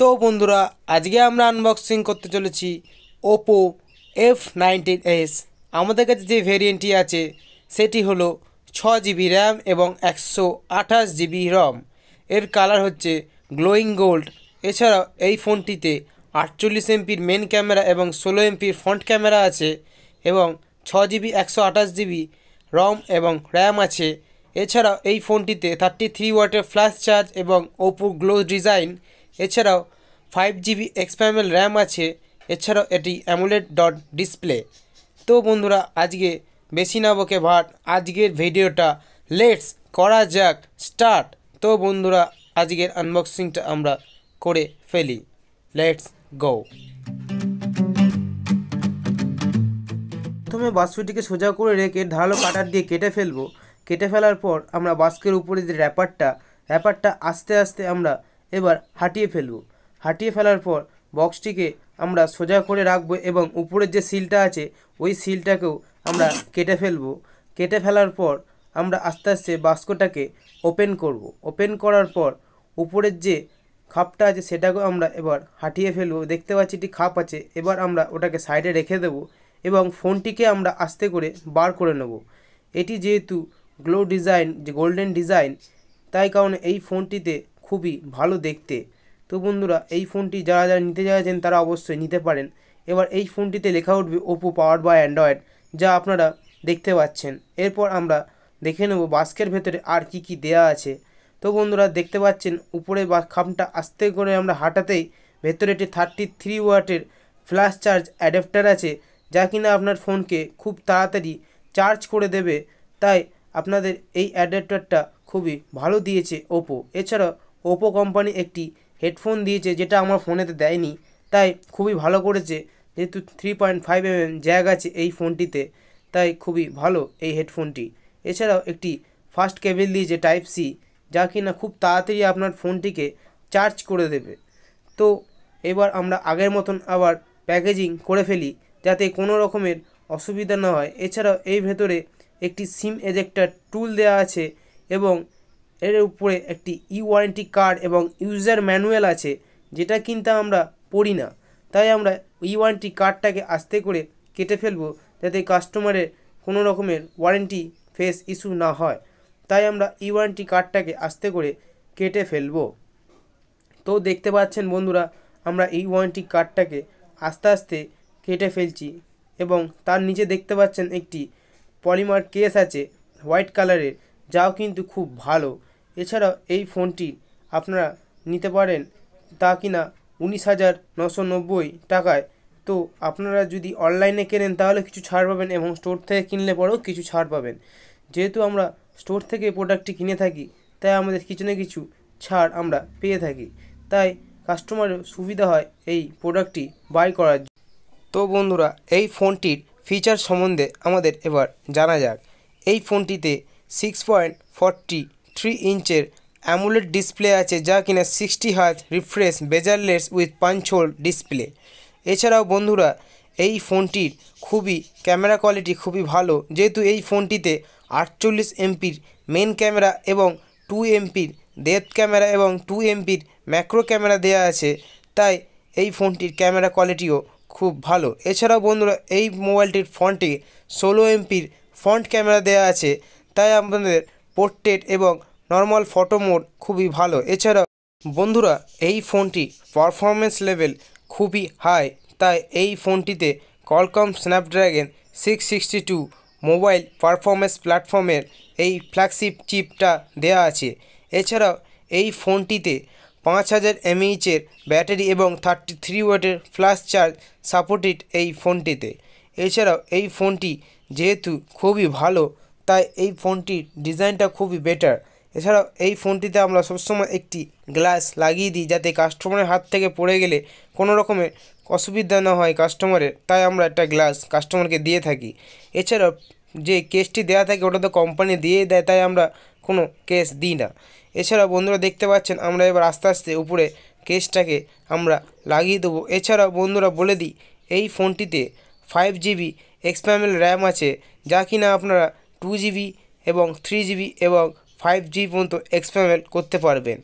তো বন্ধুরা আজকে আমরা আনবক্সিং করতে চলেছি ওপো F19s। আমাদের কাছে যে ভেরিয়েন্টটি আছে সেটি হলো 6GB র্যাম এবং 128GB রম। এর কালার হচ্ছে গ্লোয়িং গোল্ড। এছাড়াও এই ফোনটিতে 48 এমপির মেন ক্যামেরা এবং 16 এমপির ফ্রন্ট ক্যামেরা আছে এবং 6GB 128GB রম এবং র্যাম আছে। এছাড়াও এই ফোনটিতে 33 ওয়াটের ফ্ল্যাশ চার্জ এবং ওপো গ্লো ডিজাইন। এছাড়াও 5GB এক্সপান্ডেবল র্যাম আছে। এছাড়াও এটি অ্যামোলেড ডট ডিসপ্লে। তো বন্ধুরা আজকে বেশি না বকে ভাট আজকের ভিডিওটা লেটস করা যাক স্টার্ট। তো বন্ধুরা আজকের আনবক্সিংটা আমরা করে ফেলি, লেটস গো। প্রথমে বাস্কটিকে সোজা করে রেখে ধারালো কাটার দিয়ে কেটে ফেলবো। কেটে ফেলার পর আমরা বাস্কের উপরে যে র্যাপারটা আস্তে আস্তে আমরা এবার হাঁটিয়ে ফেলবো। হাঁটিয়ে ফেলার পর বক্সটিকে আমরা সোজা করে রাখবো এবং উপরের যে সিলটা আছে ওই সিলটাকেও আমরা কেটে ফেলবো। কেটে ফেলার পর আমরা আস্তে আস্তে বাস্কটাকে ওপেন করব। ওপেন করার পর উপরের যে খাপটা আছে সেটাকেও আমরা এবার হাঁটিয়ে ফেলবো। দেখতে পাচ্ছি একটি খাপ আছে, এবার আমরা ওটাকে সাইডে রেখে দেবো এবং ফোনটিকে আমরা আস্তে করে বার করে নেব। এটি যেহেতু গ্লো ডিজাইন, যে গোল্ডেন ডিজাইন, তাই কারণে এই ফোনটিতে খুবই ভালো দেখতে। তো বন্ধুরা এই ফোনটি যারা যারা নিতে চাইছেন তারা অবশ্যই নিতে পারেন। এবার এই ফোনটিতে লেখা উঠবে ওপো পাওয়ার বাই অ্যান্ড্রয়েড, যা আপনারা দেখতে পাচ্ছেন। এরপর আমরা দেখে নেব বাস্কের ভেতরে আর কি কি দেয়া আছে। তো বন্ধুরা দেখতে পাচ্ছেন উপরে খামটা আস্তে করে আমরা হাঁটাতেই ভেতরে একটি 33 ওয়াটের ফ্ল্যাশ চার্জ অ্যাডাপ্টার আছে, যা কিনা আপনার ফোনকে খুব তাড়াতাড়ি চার্জ করে দেবে। তাই আপনাদের এই অ্যাডাপ্টারটা খুবই ভালো দিয়েছে ওপো। এছাড়া ওপো কোম্পানি একটি হেডফোন দিয়েছে যেটা আমার ফোনেতে দেয়নি, তাই খুবই ভালো করেছে। যেহেতু 3.5mm জ্যাক আছে এই ফোনটিতে, তাই খুবই ভালো এই হেডফোনটি। এছাড়াও একটি ফাস্ট কেবল দিয়েছে টাইপ সি, যা কিনা খুব তাড়াতাড়ি আপনার ফোনটিকে চার্জ করে দেবে। তো এবার আমরা আগের মতন আবার প্যাকেজিং করে ফেলি যাতে কোনো রকমের অসুবিধা না হয়। এছাড়াও এই ভেতরে একটি সিম এজেক্টার টুল দেওয়া আছে এবং এর উপরে একটি ওয়ারেন্টি কার্ড এবং ইউজার ম্যানুয়াল আছে, যেটা কিন্তু আমরা পড়ি না। তাই আমরা ওয়ারেন্টি কার্ডটাকে আস্তে করে কেটে ফেলবো যাতে কাস্টমারের কোনো রকমের ওয়ারেন্টি ফেস ইস্যু না হয়। তাই আমরা ওয়ারেন্টি কার্ডটাকে আস্তে করে কেটে ফেলবো। তো দেখতে পাচ্ছেন বন্ধুরা আমরা ওয়ারেন্টি কার্ডটাকে আস্তে আস্তে কেটে ফেলছি এবং তার নিচে দেখতে পাচ্ছেন একটি পলিমার কেস আছে হোয়াইট কালারের, যাও কিন্তু খুব ভালো। এছাড়াও এই ফোনটি আপনারা নিতে পারেন তা কিনা 19,990 টাকায়। তো আপনারা যদি অনলাইনে কেনেন তাহলে কিছু ছাড় পাবেন এবং স্টোর থেকে কিনলে পরেও কিছু ছাড় পাবেন। যেহেতু আমরা স্টোর থেকে প্রোডাক্টটি কিনে থাকি তাই আমাদের কিছু না কিছু ছাড় আমরা পেয়ে থাকি, তাই কাস্টমারের সুবিধা হয় এই প্রোডাক্টটি বাই করার জন্য। তো বন্ধুরা এই ফোনটির ফিচার সম্বন্ধে আমাদের এবার জানা যাক। এই ফোনটিতে 6.43 ইঞ্চের অ্যামোলেড ডিসপ্লে আছে, যা কিনা 60 Hz refresh bezel-less with punch whole display. এছাড়াও বন্ধুরা এই ফোনটির ক্যামেরা কোয়ালিটি খুবই ভালো, যেহেতু এই ফোনটিতে 48 এমপির মেন ক্যামেরা এবং 2 এমপির ডেপথ ক্যামেরা এবং 2 এমপির ম্যাক্রো ক্যামেরা দেওয়া আছে, তাই এই ফোনটির ক্যামেরা কোয়ালিটিও খুব ভালো। এছাড়াও বন্ধুরা এই মোবাইলটির ফ্রন্টে 16 এমপির ফ্রন্ট ক্যামেরা দেওয়া আছে, তাই আপনাদের পোর্ট্রেট এবং নর্মাল ফটো মোড খুবই ভালো। এছাড়াও বন্ধুরা এই ফোনটি পারফরমেন্স লেভেল খুবই হাই, তাই এই ফোনটিতে কোয়ালকম স্ন্যাপড্রাগন 662 মোবাইল পারফরমেন্স প্ল্যাটফর্মের এই ফ্ল্যাগশিপ চিপটা দেওয়া আছে। এছাড়াও এই ফোনটিতে 5000 mAh ব্যাটারি এবং 33 ওয়াটের ফ্ল্যাশ চার্জ সাপোর্টেড এই ফোনটিতে। এছাড়াও এই ফোনটি যেহেতু খুবই ভালো তাই এই ফোনটির ডিজাইনটা খুবই বেটার। এছাড়াও এই ফোনটিতে আমরা সবসময় একটি গ্লাস লাগিয়ে দিই যাতে কাস্টমারের হাত থেকে পড়ে গেলে কোনো রকমের অসুবিধা না হয় কাস্টমারের, তাই আমরা একটা গ্লাস কাস্টমারকে দিয়ে থাকি। এছাড়াও যে কেসটি দেওয়া থাকে ওটা তো কোম্পানি দিয়ে দেয়, তাই আমরা কোনো কেস দিই না। এছাড়াও বন্ধুরা দেখতে পাচ্ছেন আমরা এবার আস্তে আস্তে উপরে কেসটাকে আমরা লাগিয়ে দেবো। এছাড়াও বন্ধুরা বলে দিই এই ফোনটিতে 5GB এক্সপান্ডেবল র্যাম আছে, যা কিনা আপনারা 2GB এবং 3GB এবং 5G পর্যন্ত এক্সপান্ডেবল করতে পারবেন।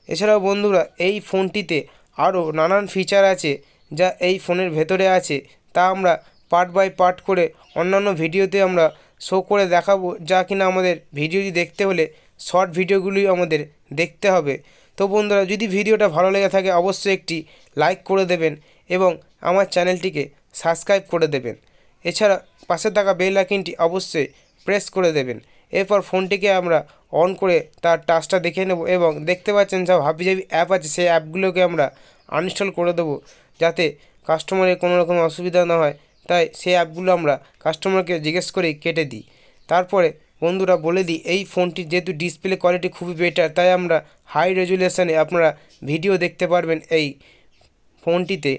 এছাড়াও বন্ধুরা এই ফোনটিতে আরও নানান ফিচার আছে যা এই ফোনের ভেতরে আছে, তা আমরা পার্ট বাই পার্ট করে অন্যান্য ভিডিওতে আমরা শো করে দেখাবো, যা কিনা আমাদের ভিডিওটি দেখতে হলে শর্ট ভিডিওগুলি আমাদের দেখতে হবে। তো বন্ধুরা, যদি ভিডিওটা ভালো লেগে থাকে অবশ্যই একটি লাইক করে দেবেন এবং আমার চ্যানেলটিকে সাবস্ক্রাইব করে দেবেন। এছাড়া পাশে থাকা বেল আইকনটি অবশ্যই প্রেস করে দেবেন। এরপর ফোনটিকে আমরা অন করে তার টাচটা দেখে নেব এবং দেখতে পাচ্ছেন সব হাবিজাবি অ্যাপ আছে, সেই অ্যাপগুলোকে আমরা আনইনস্টল করে দেবো, যাতে কাস্টমারের কোনো রকম অসুবিধা না হয়। তাই সেই অ্যাপগুলো আমরা কাস্টমারকে জিজ্ঞেস করেই কেটে দিই। তারপরে বন্ধুরা বলে দিই, এই ফোনটির যেহেতু ডিসপ্লে কোয়ালিটি খুবই বেটার, তাই আমরা হাই রেজুলেশনে আপনারা ভিডিও দেখতে পারবেন এই ফোনটিতে।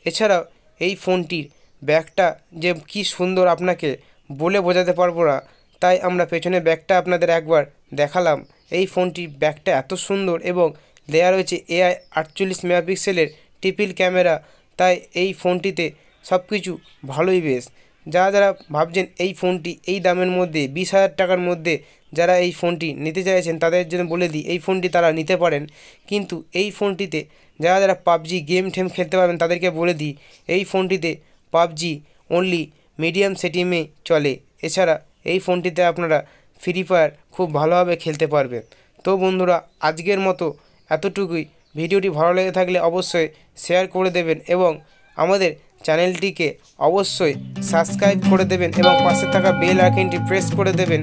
এছাড়াও এই ফোনটির ব্যাকটা যে কি সুন্দর আপনাকে বলে বোঝাতে পারবো না, তাই আমরা পেছনে ব্যাকটা আপনাদের একবার দেখালাম। এই ফোনটির ব্যাকটা এত সুন্দর এবং দেয়া রয়েছে AI 48 মেগাপিক্সেলের ট্রিপল ক্যামেরা, তাই এই ফোনটিতে সব কিছু ভালোই বেশ। যারা ভাবছেন এই ফোনটি এই দামের মধ্যে 20,000 টাকার মধ্যে যারা এই ফোনটি নিতে চাইছেন, তাদের জন্য বলে দিই এই ফোনটি তারা নিতে পারেন। কিন্তু এই ফোনটিতে যারা পাবজি গেম ঠেম খেলতে পারবেন তাদেরকে বলে দিই এই ফোনটিতে পাবজি অনলি মিডিয়াম সেটিংয়ে চলে। এছাড়া এই ফোনটিতে আপনারা ফ্রি ফায়ার খুব ভালোভাবে খেলতে পারবেন। তো বন্ধুরা, আজকের মতো এতটুকুই। ভিডিওটি ভালো লেগে থাকলে অবশ্যই শেয়ার করে দেবেন এবং আমাদের চ্যানেলটিকে অবশ্যই সাবস্ক্রাইব করে দেবেন এবং পাশে থাকা বেল আইকনটি প্রেস করে দেবেন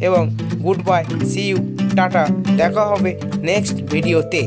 এবং গুড বাই, সি ইউ, টাটা। দেখা হবে নেক্সট ভিডিওতে।